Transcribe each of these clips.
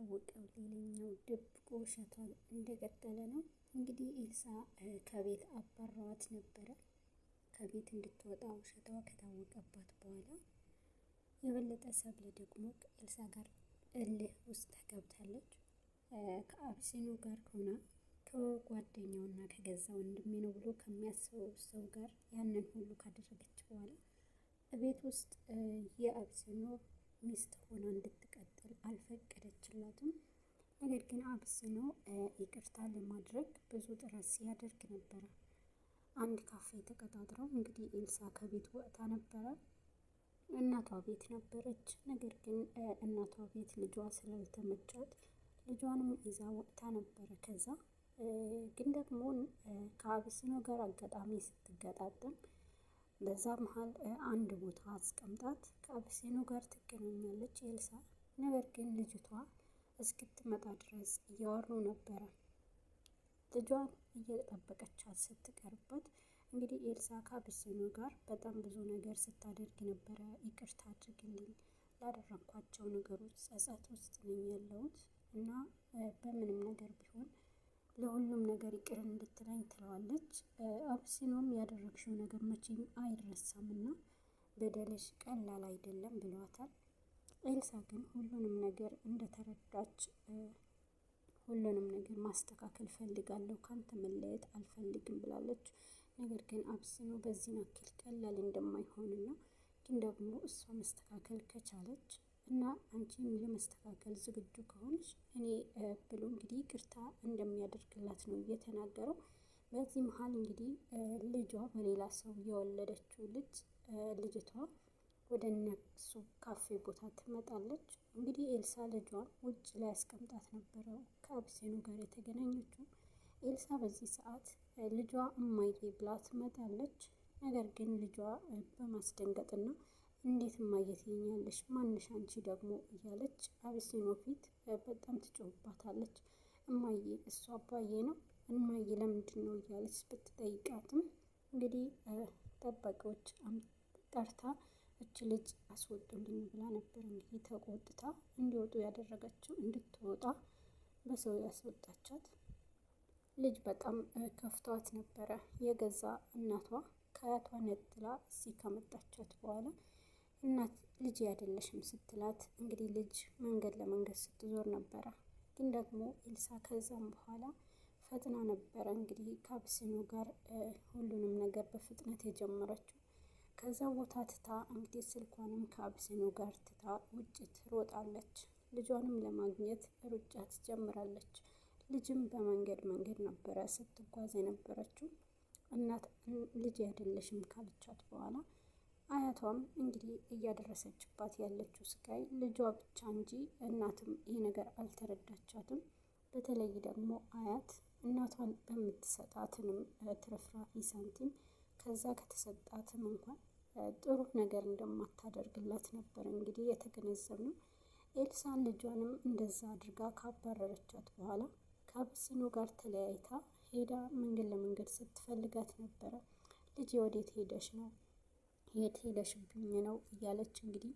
የታወቀው ሌላኛው ድብቅ ውሸቷ እንደቀጠለ ነው። እንግዲህ ኤልሳ ከቤት አባረዋት ነበረ። ከቤት እንድትወጣ ውሸቷ ከታወቀባት በኋላ የበለጠ ሰብለ ደግሞ ከኤልሳ ጋር እልህ ውስጥ ተገብታለች። ከአብሲኑ ጋር ሆና ከጓደኛውና ከገዛ ወንድሜ ነው ብሎ ከሚያስበው ሰው ጋር ያንን ሁሉ ካደረገች በኋላ ቤት ውስጥ የአብሲኑ ሚስት ሆና እንድትቀጥል አልፈቀደችላትም። ነገር ግን አብሲኑ ይቅርታ ለማድረግ ብዙ ጥረት ሲያደርግ ነበረ። አንድ ካፌ ተቀጣጥረው እንግዲህ ኤልሳ ከቤት ወጥታ ነበረ። እናቷ ቤት ነበረች። ነገር ግን እናቷ ቤት ልጇ ስላልተመቻት ልጇንም ይዛ ወጥታ ነበረ። ከዛ ግን ደግሞ ከአብሲኑ ጋር አጋጣሚ ስትገጣጠም በዛ መሀል አንድ ቦታ አስቀምጣት ከአብሲኑ ጋር ትገናኛለች ኤልሳ። ነገር ግን ልጅቷ እስክትመጣ ድረስ እያወሩ ነበረ። ልጇን እየጠበቀቻት ስትቀርበት እንግዲህ ኤልሳ ከአብሲኑ ጋር በጣም ብዙ ነገር ስታደርግ ነበረ። ይቅርታ አድርግልኝ፣ ላደረኳቸው ነገሮች ጸጸት ውስጥ ነኝ ያለሁት እና በምንም ነገር ቢሆን ለሁሉም ነገር ይቅር እንድትለኝ ትለዋለች። አብሲኑም ያደረግሽው ነገር መቼም አይረሳም እና በደልሽ ቀላል አይደለም ብሏታል። ኤልሳ ግን ሁሉንም ነገር እንደተረዳች ሁሉንም ነገር ማስተካከል ፈልጋለሁ፣ ካንተ መለየት አልፈልግም ብላለች። ነገር ግን አብሲኑ በዚህ ያክል ቀላል እንደማይሆንና ግን ደግሞ እሷ መስተካከል ከቻለች እና አንቺም ለመስተካከል ዝግጁ ከሆንሽ እኔ ብሎ እንግዲህ ይቅርታ እንደሚያደርግላት ነው እየተናገረው። በዚህ መሀል እንግዲህ ልጇ በሌላ ሰው የወለደችው ልጅቷ ወደ እነሱ ካፌ ቦታ ትመጣለች። እንግዲህ ኤልሳ ልጇን ውጭ ላይ አስቀምጣት ነበረ ከአብሲኑ ጋር የተገናኘችው። ኤልሳ በዚህ ሰዓት ልጇ እማዬ ብላ ትመጣለች። ነገር ግን ልጇ በማስደንገጥና እንዴት እማዬ ትይኛለሽ? ማንሽ አንቺ ደግሞ እያለች አብሲኑ ፊት በጣም ትጮህባታለች። እማዬ እሱ አባዬ ነው እማዬ ለምንድን ነው እያለች ብትጠይቃትም እንግዲህ ጠባቂዎች ጠርታ እች ልጅ አስወጡልኝ ብላ ነበር እንግዲህ ተቆጥታ እንዲወጡ ያደረገችው። እንድትወጣ በሰው ያስወጣቻት ልጅ በጣም ከፍቷት ነበረ። የገዛ እናቷ ከአያቷ ነጥላ እዚህ ከመጣቻት በኋላ እናት ልጅ አይደለሽም ስትላት እንግዲህ ልጅ መንገድ ለመንገድ ስትዞር ነበረ። ግን ደግሞ ኤልሳ ከዛም በኋላ ፈጥና ነበረ እንግዲህ ከአብሲኑ ጋር ሁሉንም ነገር በፍጥነት የጀመረችው። ከዛ ቦታ ትታ እንግዲህ ስልኳንም ከአብሲኑ ጋር ትታ ውጭ ትሮጣለች። ልጇንም ለማግኘት ሩጫ ትጀምራለች። ልጅም በመንገድ ነበረ ስትጓዝ የነበረችው። እናት ልጅ አይደለሽም ካለቻት በኋላ አያቷም እንግዲህ እያደረሰችባት ያለችው ስቃይ ልጇ ብቻ እንጂ እናትም ይህ ነገር አልተረዳቻትም። በተለይ ደግሞ አያት እናቷን በምትሰጣትንም ትርፍራፊ ሳንቲም ከዛ ከተሰጣትም እንኳን ጥሩ ነገር እንደማታደርግላት ነበር እንግዲህ የተገነዘብነው። ኤልሳን ልጇንም እንደዛ አድርጋ ካባረረቻት በኋላ ከአብሲኑ ጋር ተለያይታ ሄዳ መንገድ ለመንገድ ስትፈልጋት ነበረ። ልጅ ወዴት ሄደሽ ነው? የት ሄደሽብኝ ነው? እያለች እንግዲህ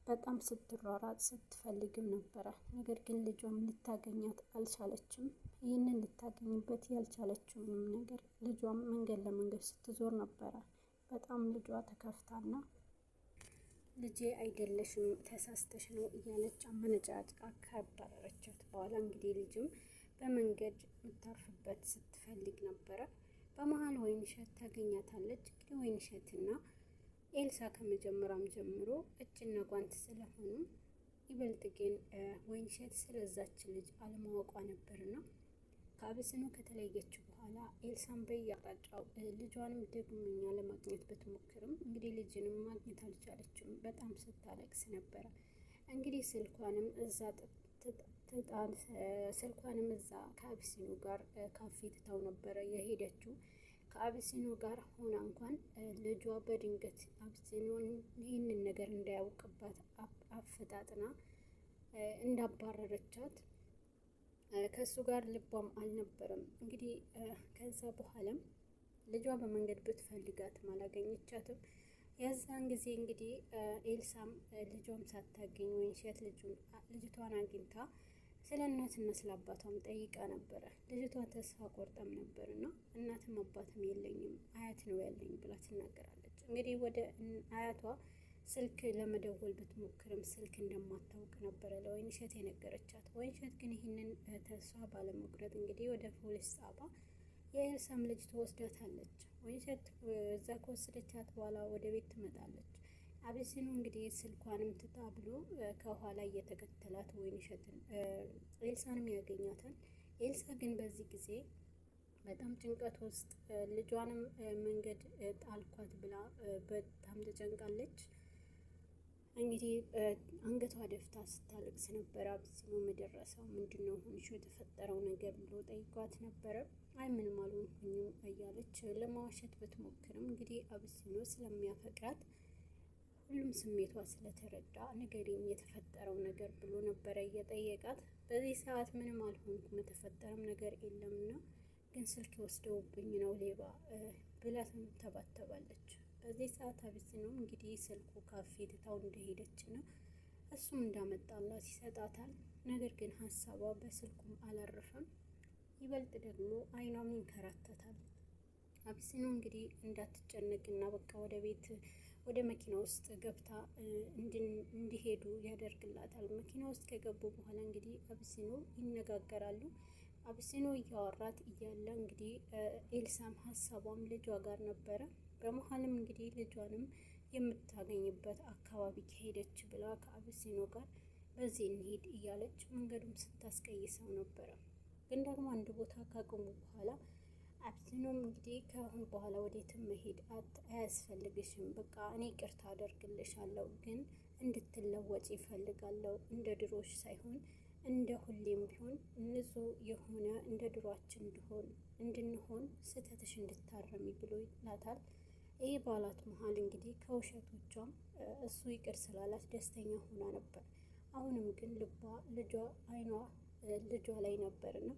በጣም ስትሯሯጥ ስትፈልግም ነበረ። ነገር ግን ልጇም ልታገኛት አልቻለችም። ይህንን ልታገኝበት ያልቻለችውንም ነገር ልጇም መንገድ ለመንገድ ስትዞር ነበረ በጣም ልጇ ተከፍታና ልጄ አይደለሽም ተሳስተሽ ነው እያለች አመነጫጭቃ ካባረረቻት በኋላ እንግዲህ ልጅም በመንገድ የምታርፍበት ስትፈልግ ነበረ። በመሀል ወይንሸት ታገኛታለች። እንግዲህ ወይንሸትና ኤልሳ ከመጀመሪያም ጀምሮ እጅና ጓንት ስለሆኑ ይበልጥ ግን ወይንሸት ስለዛች ልጅ አለማወቋ ነበርና ከአብሲኑ ከተለየችው በኋላ ኤልሳን በየአቅጣጫው ልጇንም ደግመኛ ለማግኘት ብትሞክርም እንግዲህ ልጅንም ማግኘት አልቻለችም። በጣም ስታለቅስ ነበረ። እንግዲህ ስልኳንም እዛ ከአብሲኑ ጋር ካፌ ትታው ነበረ የሄደችው። ከአብሲኑ ጋር ሆና እንኳን ልጇ በድንገት አብሲኑን ይህንን ነገር እንዳያውቅባት አፈጣጥና እንዳባረረቻት ከሱ ጋር ልቧም አልነበረም። እንግዲህ ከዛ በኋላም ልጇ በመንገድ ብትፈልጋትም አላገኘቻትም። የዛን ጊዜ እንግዲህ ኤልሳም ልጇም ሳታገኝ ወይንሸት ልጅቷን አግኝታ ስለ እናትና ስለ አባቷም ጠይቃ ነበረ። ልጅቷ ተስፋ ቆርጠም ነበርና እናትም አባትም የለኝም አያት ነው ያለኝ ብላ ትናገራለች። እንግዲህ ወደ አያቷ ስልክ ለመደወል ብትሞክርም ስልክ እንደማታውቅ ነበረ ለወይንሸት የነገረቻት። ወይንሸት ግን ይህንን ተስፋ ባለመቁረጥ እንግዲህ ወደ ፖሊስ ጣቢያ የኤልሳም ልጅ ትወስዳታለች። ወይንሸት እዛ ከወሰደቻት በኋላ ወደ ቤት ትመጣለች። አብሲኑ እንግዲህ ስልኳንም ትታ ብሎ ከኋላ እየተከተላት ወይንሸትን ኤልሳንም ያገኛታል። ኤልሳ ግን በዚህ ጊዜ በጣም ጭንቀት ውስጥ ልጇንም መንገድ ጣልኳት ብላ በጣም ተጨንቃለች። እንግዲህ አንገቷ ደፍታ ስታለቅስ ነበረ። አብሲኑ የደረሰው ምንድነው ሆንሽ የተፈጠረው ነገር ብሎ ጠይቋት ነበረ። አይ ምንም አልሆንኩኝም እያለች ለማዋሸት ብትሞክርም እንግዲህ አብሲኑ ስለሚያፈቅራት ሁሉም ስሜቷ ስለተረዳ ንገሪኝ የተፈጠረው ነገር ብሎ ነበረ እየጠየቃት። በዚህ ሰዓት ምንም አልሆንኩም የተፈጠረም ነገር የለምና ግን ስልክ ወስደውብኝ ነው ሌባ ብላ ተባተባለች። በዚህ ሰዓት አብሲኑም እንግዲህ ስልኩ ካፌ ትታው እንደሄደች ነው እሱም እንዳመጣላት ይሰጣታል። ነገር ግን ሀሳቧ በስልኩም አላረፈም። ይበልጥ ደግሞ አይኗም ይንከራተታል። አብሲኑ እንግዲህ እንዳትጨነቅና በቃ ወደ ቤት ወደ መኪና ውስጥ ገብታ እንዲሄዱ ያደርግላታል። መኪና ውስጥ ከገቡ በኋላ እንግዲህ አብሲኑ ይነጋገራሉ። አብሲኑ እያወራት እያለ እንግዲህ ኤልሳም ሀሳቧም ልጇ ጋር ነበረ። በመሀልም እንግዲህ ልጇንም የምታገኝበት አካባቢ ከሄደች ብላ ከአብሲኑ ጋር በዚህ እንሄድ እያለች መንገዱም ስታስቀይሰው ነበረ። ግን ደግሞ አንድ ቦታ ካቆሙ በኋላ አብሲኑም እንግዲህ ከአሁን በኋላ ወዴትም መሄድ አያስፈልግሽም፣ በቃ እኔ ይቅርታ አደርግልሻለሁ፣ ግን እንድትለወጭ ይፈልጋለሁ እንደ ድሮሽ ሳይሆን እንደ ሁሌም ቢሆን ንጹህ የሆነ እንደ ድሯችን እንድንሆን ስህተትሽ እንድታረሚ ብሎ ይላታል። ይህ ባላት መሀል እንግዲህ ከውሸቶቿም እሱ ይቅር ስላላት ደስተኛ ሆና ነበር። አሁንም ግን ልቧ አይኗ ልጇ ላይ ነበርና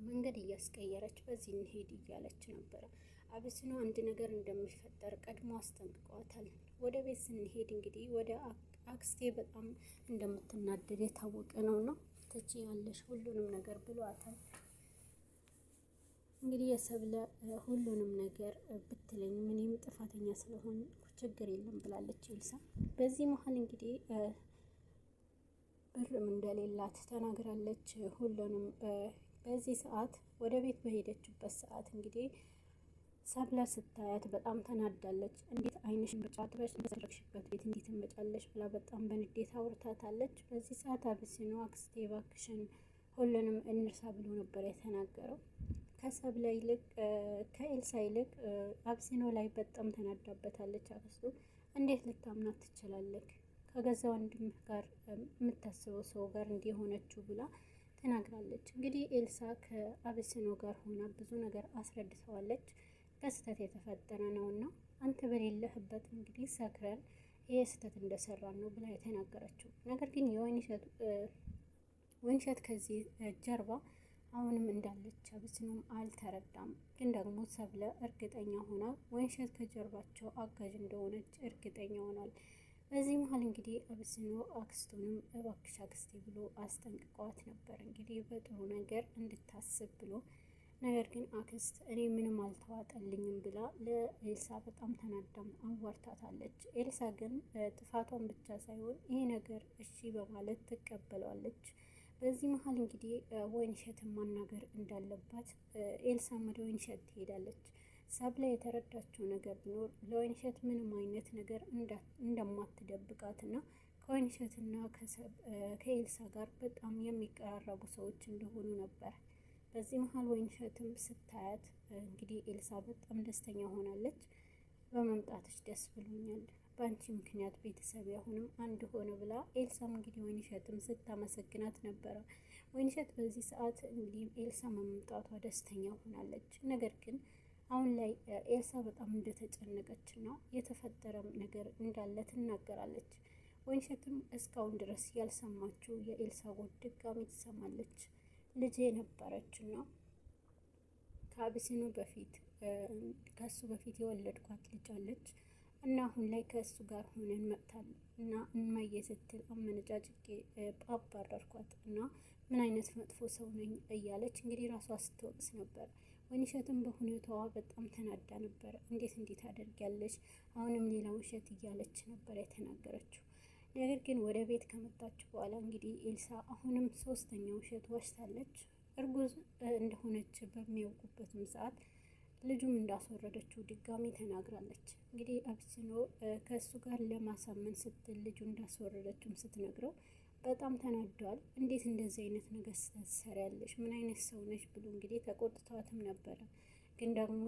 መንገድ እያስቀየረች በዚህ እንሄድ እያለች ነበረ። አብሲኑ አንድ ነገር እንደሚፈጠር ቀድሞ አስጠንቅቋታል። ወደ ቤት ስንሄድ እንግዲህ ወደ አክስቴ በጣም እንደምትናደድ የታወቀ ነውና ትቺ ያለሽ ሁሉንም ነገር ብሏታል። እንግዲህ የሰብለ ሁሉንም ነገር ብትለኝ ምንም ጥፋተኛ ስለሆን ችግር የለም ብላለች ኤልሳ። በዚህ መሀል እንግዲህ ብርም እንደሌላት ተናግራለች። ሁሉንም በዚህ ሰዓት ወደ ቤት በሄደችበት ሰዓት እንግዲህ ሰብለ ስታያት በጣም ተናዳለች። እንዴት አይንሽን በጫጥበሽ እንደሰረክሽበት ቤት እንዴት እንመጫለሽ ብላ በጣም በንዴት አውርታታለች። በዚህ ሰዓት አብሲኑ አክስቴ እባክሽን ሁሉንም እንርሳ ብሎ ነበር የተናገረው። ከሰብለ ይልቅ ከኤልሳ ይልቅ አብሲኑ ላይ በጣም ተናዳበታለች። አክስቱ እንዴት ልታምናት ትችላለህ? ከገዛ ወንድምህ ጋር የምታስበው ሰው ጋር እንዲሆነችው ብላ ተናግራለች። እንግዲህ ኤልሳ ከአብሲኑ ጋር ሆና ብዙ ነገር አስረድተዋለች። ከስህተት የተፈጠረ ነውና አንተ በሌለህበት እንግዲህ ሰክረን ይሄ ስህተት እንደሰራን ነው ብላ የተናገረችው። ነገር ግን ወይንሸት ከዚህ ጀርባ አሁንም እንዳለች አብሲኑም አልተረዳም። ግን ደግሞ ሰብለ እርግጠኛ ሆና ወይንሸት ከጀርባቸው አጋዥ እንደሆነች እርግጠኛ ሆኗል። በዚህ መሀል እንግዲህ አብሲኑ አክስቱንም እባክሽ አክስቴ ብሎ አስጠንቅቋት ነበር እንግዲህ በጥሩ ነገር እንድታስብ ብሎ። ነገር ግን አክስት እኔ ምንም አልተዋጠልኝም ብላ ለኤልሳ በጣም ተናዳም አዋርታታለች። ኤልሳ ግን ጥፋቷን ብቻ ሳይሆን ይሄ ነገር እሺ በማለት ትቀበለዋለች። በዚህ መሀል እንግዲህ ወይንሸትን ማናገር እንዳለባት ኤልሳም ወደ ወይንሸት ትሄዳለች። ሰብለ የተረዳችው ነገር ቢኖር ለወይንሸት ምንም አይነት ነገር እንደማትደብቃትና ከወይንሸትና ከኤልሳ ጋር በጣም የሚቀራረቡ ሰዎች እንደሆኑ ነበር። በዚህ መሀል ወይንሸትም ስታያት እንግዲህ ኤልሳ በጣም ደስተኛ ሆናለች። በመምጣትሽ ደስ ብሎኛል፣ በአንቺ ምክንያት ቤተሰብ አሁንም አንድ ሆነ ብላ ኤልሳም እንግዲህ ወይንሸትም ስታመሰግናት ነበረ። ወይንሸት በዚህ ሰዓት እንግዲህ ኤልሳ መምጣቷ ደስተኛ ሆናለች። ነገር ግን አሁን ላይ ኤልሳ በጣም እንደተጨነቀች እና የተፈጠረም ነገር እንዳለ ትናገራለች። ወይንሸትም እስካሁን ድረስ ያልሰማችው የኤልሳ ጉድ ድጋሚ ትሰማለች። ልጄ ነበረች እና ከአብሲኑ በፊት ከሱ በፊት የወለድኳት ልጅ አለች። እና አሁን ላይ ከእሱ ጋር ሆነን መጥታለሁ እና እማዬ ስትል አመነጫጭቄ አባረርኳት እና ምን አይነት መጥፎ ሰው ነኝ እያለች እንግዲህ ራሷ ስትወቅስ ነበር። ወይንሸትም በሁኔታዋ በጣም ተናዳ ነበር። እንዴት አደርጊያለሽ? አሁንም ሌላ ውሸት እያለች ነበር የተናገረችው። ነገር ግን ወደ ቤት ከመጣች በኋላ እንግዲህ ኤልሳ አሁንም ሶስተኛ ውሸት ዋሽታለች። እርጉዝ እንደሆነች በሚያውቁበትም ሰዓት ልጁም እንዳስወረደችው ድጋሚ ተናግራለች። እንግዲህ አብስኖ ከእሱ ጋር ለማሳመን ስትል ልጁ እንዳስወረደችውም ስትነግረው በጣም ተናዷል። እንዴት እንደዚህ አይነት ነገር ትሰሪያለሽ? ምን አይነት ሰው ነሽ? ብሎ እንግዲህ ተቆጥቷትም ነበረ። ግን ደግሞ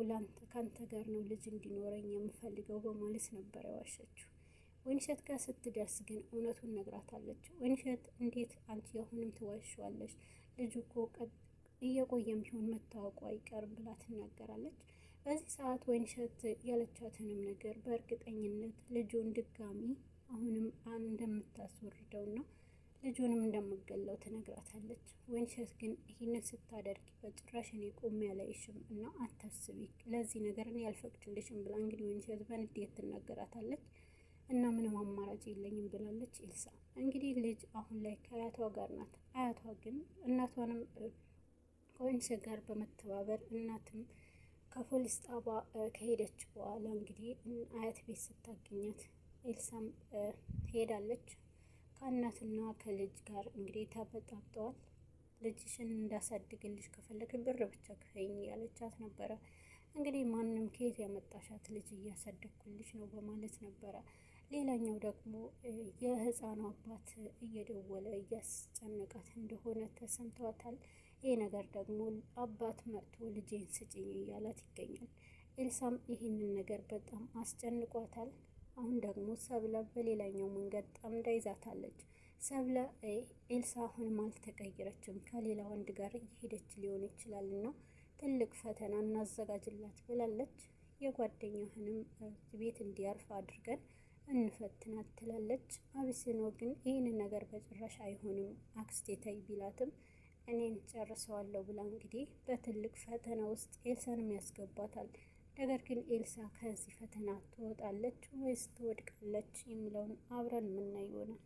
ከአንተ ጋር ነው ልጅ እንዲኖረኝ የምፈልገው በማለት ነበረ ዋሸችው። ወይንሸት ጋር ስትደርስ ግን እውነቱን ነግራታለች። ወይንሸት እንዴት አንቺ አሁንም ትዋሸዋለሽ? ልጁ እኮ እየቆየም ቢሆን መታወቁ አይቀርም ብላ ትናገራለች። በዚህ ሰዓት ወይንሸት ያለቻትንም ነገር በእርግጠኝነት ልጁን ድጋሚ አሁንም እንደምታስወርደውና ልጁንም እንደምገለው ትነግራታለች። ወይንሸት ግን ይህንን ስታደርጊ በጭራሽ እኔ ቆሜ አላይሽም እና አታስቢ፣ ለዚህ ነገር እኔ አልፈቅድልሽም ብላ እንግዲህ ወይንሸት በንዴት ትናገራታለች። እና ምንም አማራጭ የለኝም ብላለች ኤልሳ። እንግዲህ ልጅ አሁን ላይ ከአያቷ ጋር ናት። አያቷ ግን እናቷንም ከወይንሸት ጋር በመተባበር እናትም ከፖሊስ ጣባ ከሄደች በኋላ እንግዲህ አያት ቤት ስታገኛት ኤልሳም ሄዳለች። ከእናትና ከልጅ ጋር እንግዲህ ተበጣብጠዋል። ልጅሽን እንዳሳድግልሽ ከፈለግ ብር ብቻ ክፈይኝ ያለቻት ነበረ። እንግዲህ ማንም ከየት ያመጣሻት ልጅ እያሳደግኩልሽ ነው በማለት ነበረ። ሌላኛው ደግሞ የህፃኑ አባት እየደወለ እያስጨነቃት እንደሆነ ተሰምተዋታል። ይህ ነገር ደግሞ አባት መጥቶ ልጄን ስጭኝ እያላት ይገኛል። ኤልሳም ይህንን ነገር በጣም አስጨንቋታል። አሁን ደግሞ ሰብለ በሌላኛው መንገድ ጠምዳ ይዛታለች። ሰብለ ኤልሳ አሁንም አልተቀየረችም፣ ከሌላ ወንድ ጋር እየሄደች ሊሆን ይችላል እና ትልቅ ፈተና እናዘጋጅላት ብላለች። የጓደኛህንም ቤት እንዲያርፍ አድርገን እንፈትናት ትላለች። አብስኖ ግን ይህንን ነገር በጭራሽ አይሆንም አክስቴ ተይ ቢላትም እኔን ጨርሰዋለሁ ብላ እንግዲህ በትልቅ ፈተና ውስጥ ኤልሳንም ያስገባታል። ነገር ግን ኤልሳ ከዚህ ፈተና ትወጣለች ወይስ ትወድቃለች የሚለውን አብረን የምናይ ይሆናል።